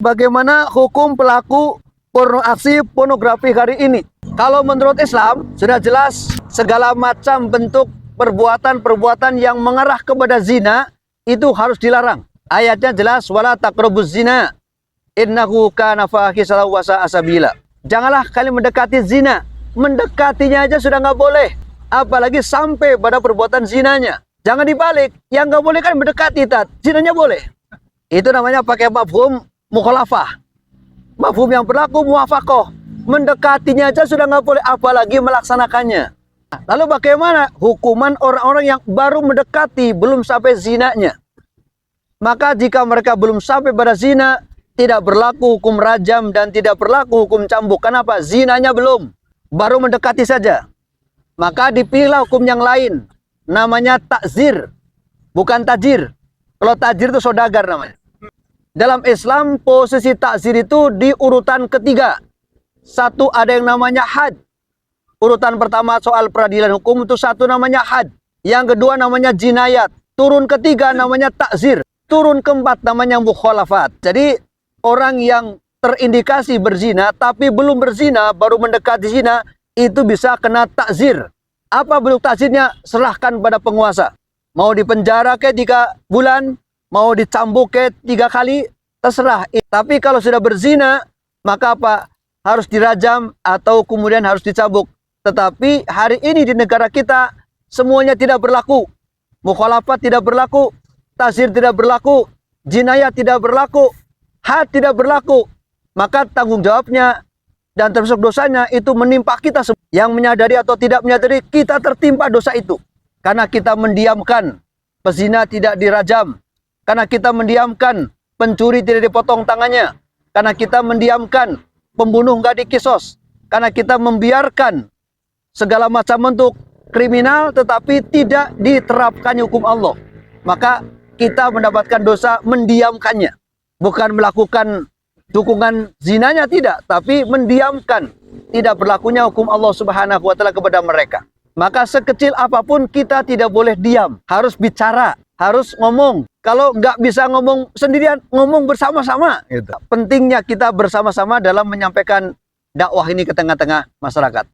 Bagaimana hukum pelaku aksi pornografi hari ini? Kalau menurut Islam, sudah jelas segala macam bentuk perbuatan-perbuatan yang mengarah kepada zina itu harus dilarang. Ayatnya jelas, wala taqrabuz zina innahu kana fahisatan wa sa'a sabila. Janganlah kalian mendekati zina. Mendekatinya aja sudah nggak boleh, apalagi sampai pada perbuatan zinanya. Jangan dibalik, yang nggak boleh kan mendekati, zinanya boleh. Itu namanya pakai mafhum mukhalafah. Mafhum yang berlaku muwafaqah. Mendekatinya aja sudah nggak boleh, apalagi melaksanakannya. Lalu bagaimana hukuman orang-orang yang baru mendekati, belum sampai zinanya? Maka jika mereka belum sampai pada zina, tidak berlaku hukum rajam dan tidak berlaku hukum cambuk. Kenapa? Zinanya belum, baru mendekati saja. Maka dipilihlah hukum yang lain, namanya takzir, bukan tajir. Kalau tajir itu saudagar namanya. Dalam Islam, posisi takzir itu di urutan ketiga. Satu, ada yang namanya had. Urutan pertama soal peradilan hukum itu satu namanya had. Yang kedua namanya jinayat. Turun ketiga namanya takzir. Turun keempat namanya mukhalafat. Jadi orang yang terindikasi berzina tapi belum berzina, baru mendekati zina, itu bisa kena takzir. Apa bentuk takzirnya? Serahkan pada penguasa. Mau dipenjara ke 3 bulan, mau dicambuk ke 3 kali, terserah. Tapi kalau sudah berzina, maka apa? Harus dirajam atau kemudian harus dicambuk. Tetapi hari ini di negara kita semuanya tidak berlaku. Mukhalafat tidak berlaku, takzir tidak berlaku, jinayat tidak berlaku, had tidak berlaku. Maka tanggung jawabnya dan termasuk dosanya itu menimpa kita semua. Yang menyadari atau tidak menyadari, kita tertimpa dosa itu. Karena kita mendiamkan pezina tidak dirajam. Karena kita mendiamkan pencuri tidak dipotong tangannya. Karena kita mendiamkan pembunuh nggak dikisos. Karena kita membiarkan segala macam bentuk kriminal tetapi tidak diterapkan hukum Allah. Maka kita mendapatkan dosa mendiamkannya. Bukan melakukan dukungan zinanya, tidak, tapi mendiamkan tidak berlakunya hukum Allah Subhanahu wa taala kepada mereka. Maka sekecil apapun kita tidak boleh diam, harus bicara, harus ngomong. Kalau nggak bisa ngomong sendirian, ngomong bersama-sama. Gitu. Pentingnya kita bersama-sama dalam menyampaikan dakwah ini ke tengah-tengah masyarakat.